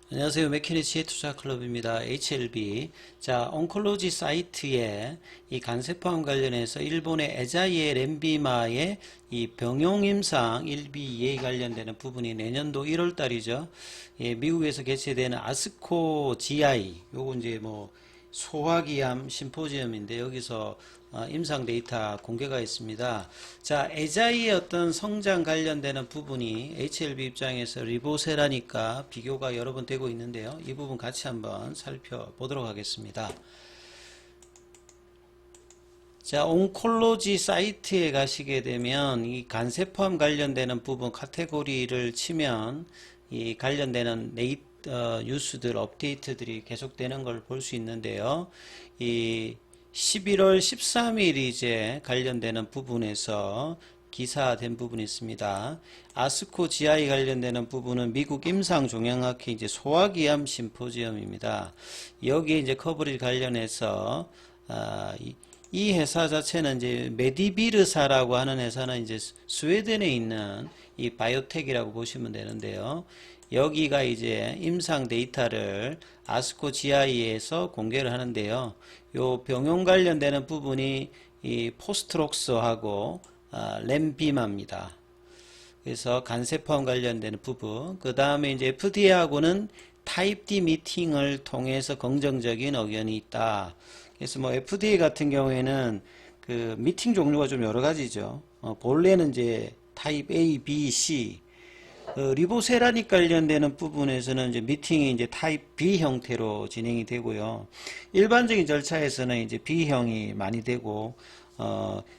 안녕하세요. 맥키니치의 투자클럽입니다. HLB. 자, 온콜로지 사이트에 이 간세포암 관련해서 일본의 에자이의 렌비마의 이 병용임상 1B, 2A 관련되는 부분이 내년도 1월 달이죠. 예, 미국에서 개최되는 아스코 GI, 요거 이제 뭐 소화기암 심포지엄인데 여기서 임상 데이터 공개가 있습니다. 자, 에자이의 어떤 성장 관련되는 부분이 HLB 입장에서 리보세라니까 비교가 여러 번 되고 있는데요. 이 부분 같이 한번 살펴보도록 하겠습니다. 자, 온콜로지 사이트에 가시게 되면 이 간세포암 관련되는 부분 카테고리를 치면 이 관련되는 뉴스들, 업데이트들이 계속되는 걸 볼 수 있는데요. 이 11월 13일 이제 관련되는 부분에서 기사된 부분이 있습니다. 아스코 GI 관련되는 부분은 미국 임상종양학회 이제 소화기암 심포지엄입니다. 여기에 이제 커버리지 관련해서 이 회사 자체는 이제 메디비르사라고 하는 회사는 이제 스웨덴에 있는 이 바이오텍이라고 보시면 되는데요. 여기가 이제 임상 데이터를 아스코 GI에서 공개를 하는데요. 요 병용 관련되는 부분이 이 포스트록스하고 렘비마입니다. 그래서 간세포암 관련되는 부분. 그 다음에 이제 FDA하고는 타입 D 미팅을 통해서 긍정적인 의견이 있다. 그래서 뭐 FDA 같은 경우에는 그 미팅 종류가 좀 여러 가지죠. 본래는 이제 타입 A, B, C. 리보세라닉 관련되는 부분에서는 이제 미팅이 이제 타입 B 형태로 진행이 되고요. 일반적인 절차에서는 이제 B형이 많이 되고,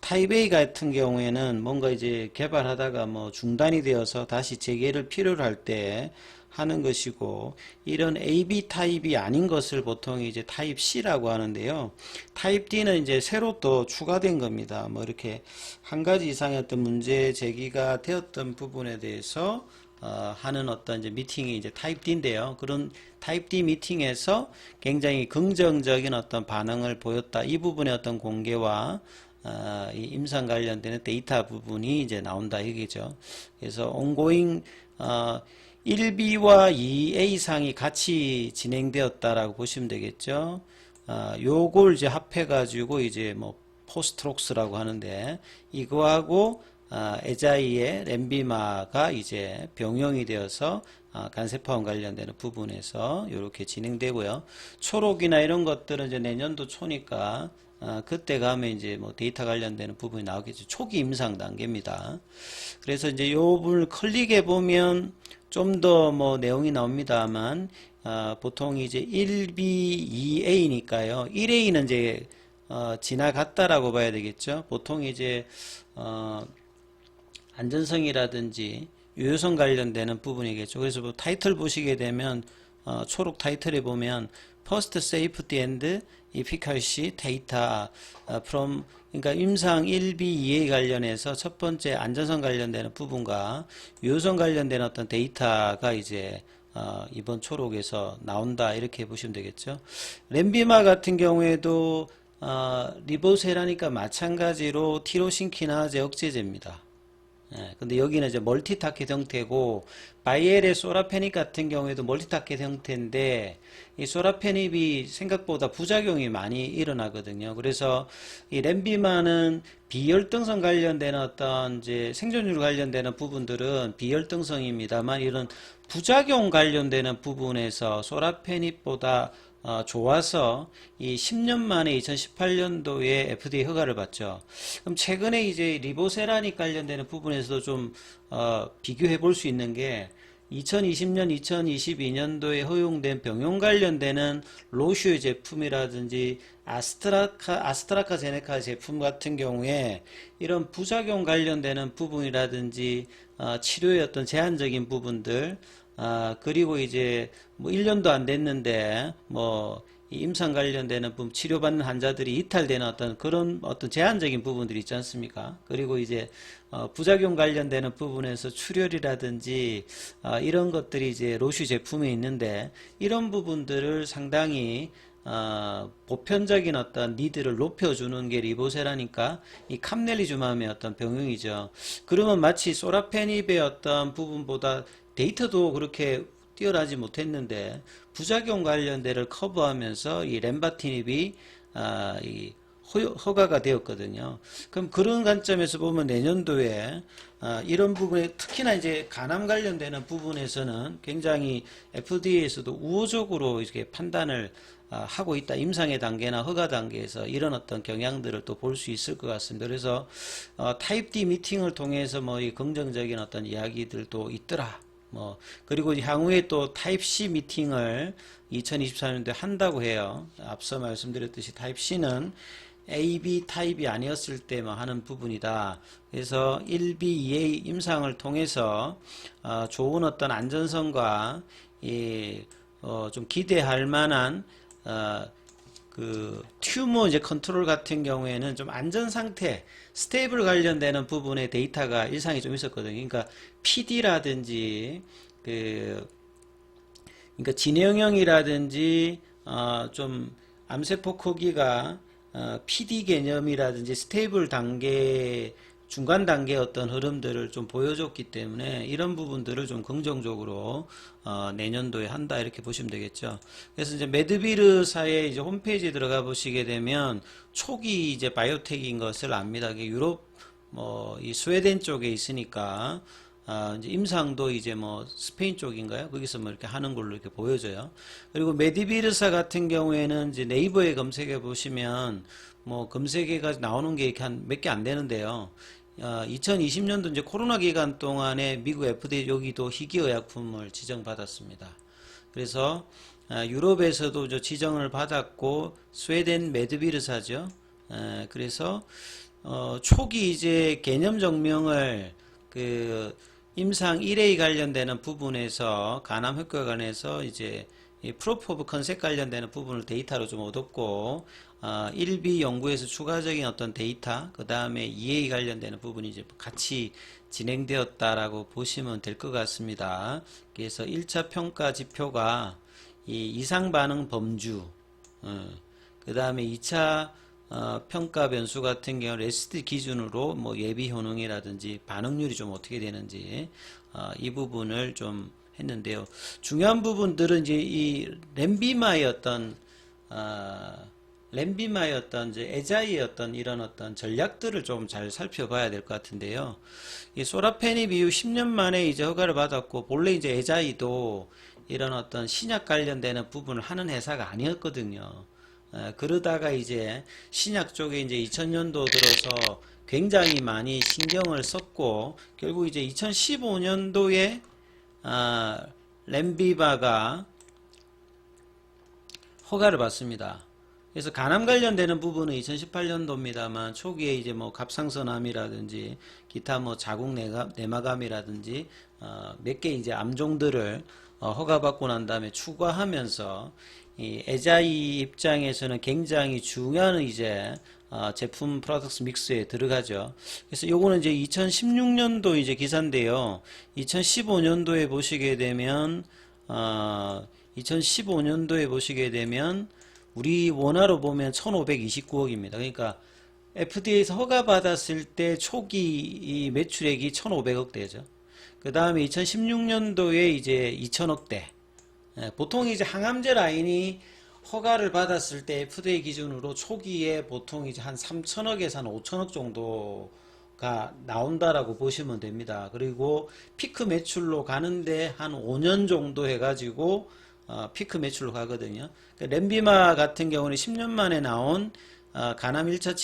타입 A 같은 경우에는 뭔가 이제 개발하다가 뭐 중단이 되어서 다시 재개를 필요로 할 때 하는 것이고, 이런 AB 타입이 아닌 것을 보통 이제 타입 C라고 하는데요. 타입 D는 이제 새로 또 추가된 겁니다. 뭐 이렇게 한 가지 이상의 어떤 문제 제기가 되었던 부분에 대해서 하는 어떤 이제 미팅이 이제 타입 D인데요. 그런 타입 D 미팅에서 굉장히 긍정적인 어떤 반응을 보였다. 이 부분의 어떤 공개와 이 임상 관련되는 데이터 부분이 이제 나온다 얘기죠. 그래서 온고잉 1B와 2A상이 같이 진행되었다라고 보시면 되겠죠. 요걸 이제 합해가지고 이제 뭐 포스트록스라고 하는데 이거하고 에자이의 렘비마가 이제 병용이 되어서 간세포암 관련되는 부분에서 이렇게 진행되고요. 초록이나 이런 것들은 이제 내년도 초니까 그때 가면 이제 뭐 데이터 관련되는 부분이 나오겠죠. 초기 임상 단계입니다. 그래서 이제 요 부분을 클릭해 보면 좀 더 뭐 내용이 나옵니다만 보통 이제 1B, 2A니까요. 1A는 이제 지나갔다라고 봐야 되겠죠. 보통 이제 안전성이라든지 유효성 관련되는 부분이겠죠. 그래서 뭐 타이틀 보시게 되면 초록 타이틀에 보면 First Safety and Efficacy Data from 그러니까 임상 1B, 2A 관련해서 첫 번째 안전성 관련되는 부분과 유효성 관련된 어떤 데이터가 이제 이번 초록에서 나온다 이렇게 보시면 되겠죠. 렘비마 같은 경우에도 리보세라니까 마찬가지로 티로신키나제 억제제입니다. 예, 근데 여기는 이제 멀티타켓 형태고 바이엘의 소라페닙 같은 경우에도 멀티타켓 형태인데 이 소라페닙이 생각보다 부작용이 많이 일어나거든요. 그래서 이 렘비마는 비혈등성 관련되는 어떤 이제 생존율 관련되는 부분들은 비혈등성입니다만 이런 부작용 관련되는 부분에서 소라페닙보다 좋아서 이 10년 만에 2018년도에 FDA 허가를 받죠. 그럼 최근에 이제 리보세라닉 관련되는 부분에서도 좀 비교해 볼 수 있는 게 2020년, 2022년도에 허용된 병용 관련되는 로슈의 제품이라든지 아스트라카제네카 제품 같은 경우에 이런 부작용 관련되는 부분이라든지 치료의 어떤 제한적인 부분들 그리고 이제 뭐 1년도 안 됐는데 뭐 임상 관련되는 부분 치료받는 환자들이 이탈되는 어떤 그런 어떤 제한적인 부분들이 있지 않습니까? 그리고 이제 부작용 관련되는 부분에서 출혈이라든지 이런 것들이 이제 로슈 제품에 있는데 이런 부분들을 상당히 보편적인 어떤 니드를 높여주는 게 리보세라니까 이 캄넬리주맘의 어떤 병용이죠. 그러면 마치 소라페닙의 어떤 부분보다 데이터도 그렇게 뛰어나지 못했는데 부작용 관련대를 커버하면서 이 램바티닙이 이 허가가 되었거든요. 그럼 그런 관점에서 보면 내년도에 이런 부분에 특히나 이제 간암 관련되는 부분에서는 굉장히 FDA에서도 우호적으로 이렇게 판단을 하고 있다. 임상의 단계나 허가 단계에서 이런 어떤 경향들을 또 볼 수 있을 것 같습니다. 그래서 타입 D 미팅을 통해서 뭐 이 긍정적인 어떤 이야기들도 있더라. 뭐 그리고 향후에 또 타입 C 미팅을 2024년도에 한다고 해요. 앞서 말씀드렸듯이 타입 C는 A, B 타입이 아니었을 때만 하는 부분이다. 그래서 1B, 2A 임상을 통해서 좋은 어떤 안전성과 좀 기대할 만한 그 튜머 이제 컨트롤 같은 경우에는 좀 안전 상태, 스테이블 관련되는 부분의 데이터가 일상이 좀 있었거든요. 그러니까 PD라든지 그러니까 진행형이라든지 좀 암세포 크기가 PD 개념이라든지 스테이블 단계 중간 단계의 어떤 흐름들을 좀 보여줬기 때문에 이런 부분들을 좀 긍정적으로 내년도에 한다 이렇게 보시면 되겠죠. 그래서 이제 메드비르사의 이제 홈페이지에 들어가 보시게 되면 초기 이제 바이오텍인 것을 압니다. 유럽 뭐 이 스웨덴 쪽에 있으니까 이제 임상도 이제 뭐 스페인 쪽인가요? 거기서 뭐 이렇게 하는 걸로 이렇게 보여져요. 그리고 메디비르사 같은 경우에는 이제 네이버에 검색해 보시면 뭐 검색해가 나오는 게 이렇게 한 몇 개 안 되는데요. 2020년도 이제 코로나 기간 동안에 미국 FDA 여기도 희귀의약품을 지정받았습니다. 그래서 유럽에서도 저 지정을 받았고 스웨덴 메드비르사죠. 그래서 초기 이제 개념 증명을 임상 1A 관련되는 부분에서 간암 효과 관해서 이제 이 프로프 오브 컨셉 관련되는 부분을 데이터로 좀 얻었고 1B 연구에서 추가적인 어떤 데이터 그 다음에 2A 관련되는 부분이 이제 같이 진행되었다라고 보시면 될 것 같습니다. 그래서 1차 평가 지표가 이 이상 반응 범주 그 다음에 2차 평가 변수 같은 경우 레시피 기준으로 뭐 예비 효능이라든지 반응률이 좀 어떻게 되는지 이 부분을 좀 했는데요. 중요한 부분들은 이제 이 램비마의 어떤 이제 에자이의 어떤 이런 어떤 전략들을 좀 잘 살펴봐야 될 것 같은데요. 이 소라페닙 이후 10년 만에 이제 허가를 받았고 본래 이제 에자이도 이런 어떤 신약 관련되는 부분을 하는 회사가 아니었거든요. 그러다가 이제 신약 쪽에 이제 2000년도 들어서 굉장히 많이 신경을 썼고 결국 이제 2015년도에 램비바가 허가를 받습니다. 그래서 간암 관련되는 부분은 2018년도입니다만 초기에 이제 뭐 갑상선암이라든지 기타 뭐 자궁 내막암이라든지 몇 개 이제 암종들을 허가받고 난 다음에 추가하면서 이 에자이 입장에서는 굉장히 중요한 이제 제품 프로덕트 믹스에 들어가죠. 그래서 요거는 이제 2016년도 이제 기사인데요. 2015년도에 보시게 되면 2015년도에 보시게 되면 우리 원화로 보면 1529억입니다. 그러니까 FDA에서 허가받았을 때 초기 이 매출액이 1500억 대죠. 그 다음에 2016년도에 이제 2000억대. 보통 이제 항암제 라인이 허가를 받았을 때 FDA 기준으로 초기에 보통 이제 한 3천억에서 한 5천억 정도가 나온다라고 보시면 됩니다. 그리고 피크 매출로 가는데 한 5년 정도 해가지고 피크 매출로 가거든요. 램비마 같은 경우는 10년 만에 나온 간암 1차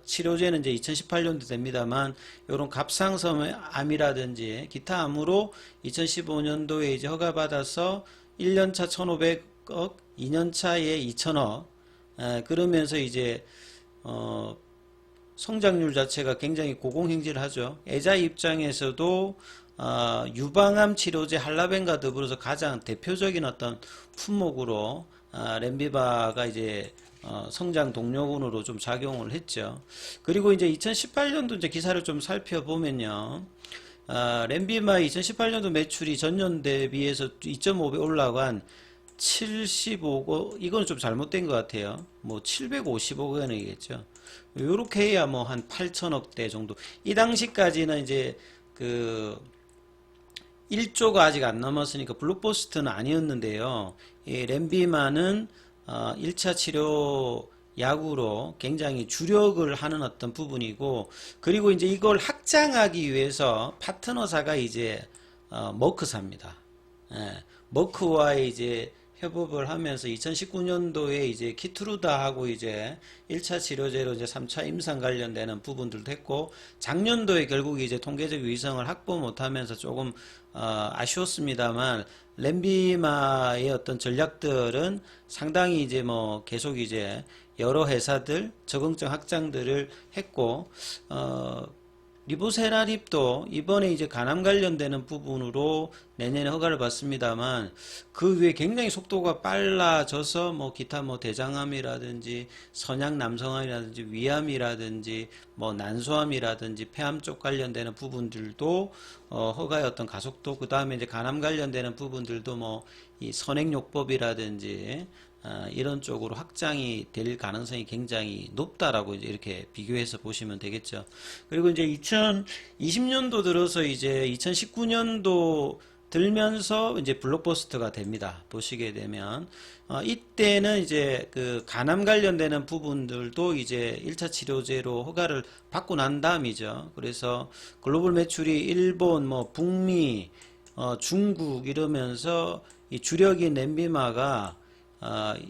치료제는 이제 2018년도 됩니다만, 요런 갑상선암이라든지 기타 암으로 2015년도에 이제 허가받아서 1년차 1,500억, 2년차에 2,000억, 그러면서 이제, 성장률 자체가 굉장히 고공행진을 하죠. 애자 입장에서도, 유방암 치료제 할라벤과 더불어서 가장 대표적인 어떤 품목으로, 램비바가 이제, 성장 동력원으로 좀 작용을 했죠. 그리고 이제 2018년도 이제 기사를 좀 살펴보면요. 램비마 2018년도 매출이 전년 대비해서 2.5배 올라간 75억, 이건 좀 잘못된 것 같아요. 뭐 750억 원이겠죠. 요렇게 해야 뭐 한 8천억대 정도. 이 당시까지는 이제 1조가 아직 안 넘었으니까 블록버스터는 아니었는데요. 이 렌비마는 1차 치료 약으로 굉장히 주력을 하는 어떤 부분이고, 그리고 이제 이걸 확장하기 위해서 파트너사가 이제 머크사입니다. 예, 머크와의 이제 협업을 하면서 2019년도에 이제 키트루다하고 이제 1차 치료제로 이제 3차 임상 관련되는 부분들도 했고, 작년도에 결국 이제 통계적 위성을 확보 못하면서 조금 아쉬웠습니다만, 렌비마의 어떤 전략들은 상당히 이제 뭐 계속 이제 여러 회사들 적응증 확장들을 했고, 리보세라립도 이번에 이제 간암 관련되는 부분으로 내년에 허가를 받습니다만, 그 외에 굉장히 속도가 빨라져서 뭐 기타 뭐 대장암이라든지 선양 남성암이라든지 위암이라든지 뭐 난소암이라든지 폐암 쪽 관련되는 부분들도 허가의 어떤 가속도, 그 다음에 이제 간암 관련되는 부분들도 뭐 이 선행요법이라든지 이런 쪽으로 확장이 될 가능성이 굉장히 높다라고 이제 이렇게 비교해서 보시면 되겠죠. 그리고 이제 2020년도 들어서 이제 2019년도 들면서 이제 블록버스터가 됩니다. 보시게 되면 이때는 이제 그 간암 관련되는 부분들도 이제 1차 치료제로 허가를 받고 난 다음이죠. 그래서 글로벌 매출이 일본, 뭐 북미, 중국 이러면서 이 주력인 렌비마가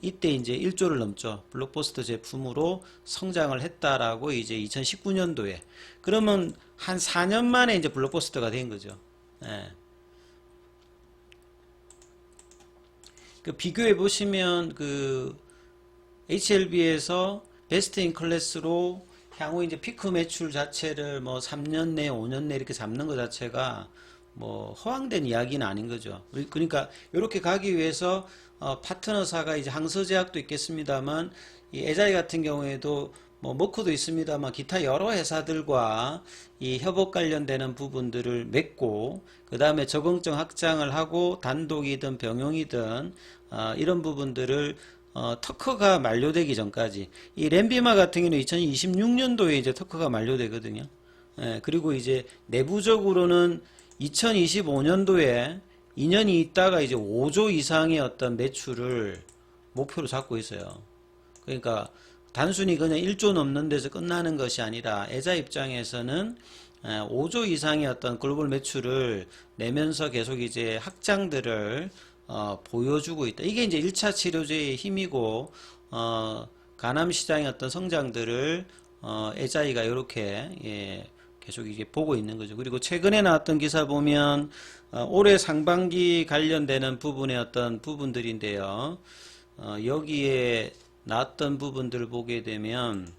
이때 이제 1조를 넘죠. 블록버스터 제품으로 성장을 했다라고 이제 2019년도에. 그러면 한 4년 만에 이제 블록버스터가 된 거죠. 예. 그 비교해 보시면 그 HLB에서 베스트 인 클래스로 향후 이제 피크 매출 자체를 뭐 3년 내, 5년 내 이렇게 잡는 것 자체가 뭐 허황된 이야기는 아닌 거죠. 그러니까 이렇게 가기 위해서 파트너사가 이제 항서제약도 있겠습니다만, 이 에자이 같은 경우에도 뭐 머크도 있습니다만 기타 여러 회사들과 이 협업 관련되는 부분들을 맺고, 그 다음에 적응증 확장을 하고 단독이든 병용이든 이런 부분들을 특허가 만료되기 전까지, 이 렌비마 같은 경우는 2026년도에 이제 특허가 만료되거든요. 예, 그리고 이제 내부적으로는 2025년도에 2년이 있다가 이제 5조 이상의 어떤 매출을 목표로 잡고 있어요. 그러니까 단순히 그냥 1조 넘는 데서 끝나는 것이 아니라 에자 입장에서는 5조 이상의 어떤 글로벌 매출을 내면서 계속 이제 확장들을 보여주고 있다. 이게 이제 1차 치료제의 힘이고, 간암 시장의 어떤 성장들을 에자이가 이렇게 계속 이제 보고 있는 거죠. 그리고 최근에 나왔던 기사 보면 올해 상반기 관련되는 부분의 어떤 부분들인데요. 여기에 나왔던 부분들을 보게 되면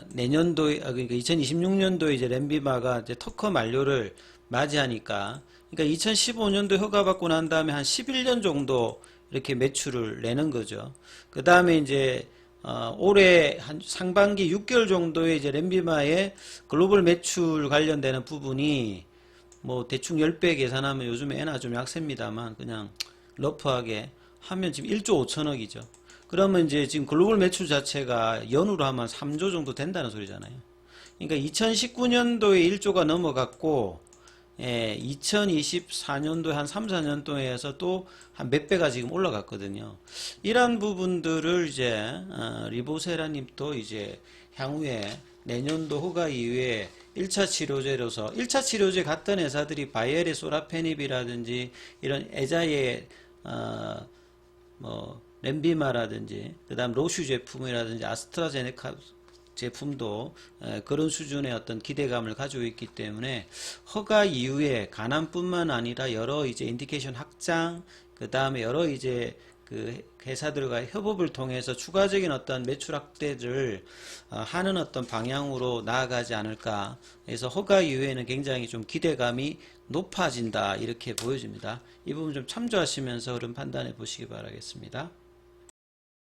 내년도에, 그러니까 2026년도에 이제 렌비마가 이제 특허 만료를 맞이하니까, 그러니까 2015년도 허가받고 난 다음에 한 11년 정도 이렇게 매출을 내는 거죠. 그 다음에 이제 올해 한 상반기 6개월 정도에 이제 렌비마의 글로벌 매출 관련되는 부분이 뭐 대충 10배 계산하면, 요즘에 애나 좀 약세입니다만 그냥 러프하게 하면 지금 1조 5천억이죠. 그러면 이제 지금 글로벌 매출 자체가 연으로 하면 3조 정도 된다는 소리잖아요. 그러니까 2019년도에 1조가 넘어갔고, 2024년도에 한 3, 4년 동에서 또 한 몇 배가 지금 올라갔거든요. 이러한 부분들을 이제 리보세라님도 이제 향후에 내년도 허가 이후에 1차 치료제로서, 1차 치료제 갔던 회사들이 바이엘의 소라페닙이라든지 이런 에자의 뭐 렌비마라든지, 그 다음 로슈 제품이라든지 아스트라제네카 제품도 그런 수준의 어떤 기대감을 가지고 있기 때문에, 허가 이후에 간암뿐만 아니라 여러 이제 인디케이션 확장, 그 다음에 여러 이제 그 회사들과 협업을 통해서 추가적인 어떤 매출 확대를 하는 어떤 방향으로 나아가지 않을까. 그래서 허가 이후에는 굉장히 좀 기대감이 높아진다, 이렇게 보여집니다. 이 부분 좀 참조하시면서 흐름 판단해 보시기 바라겠습니다.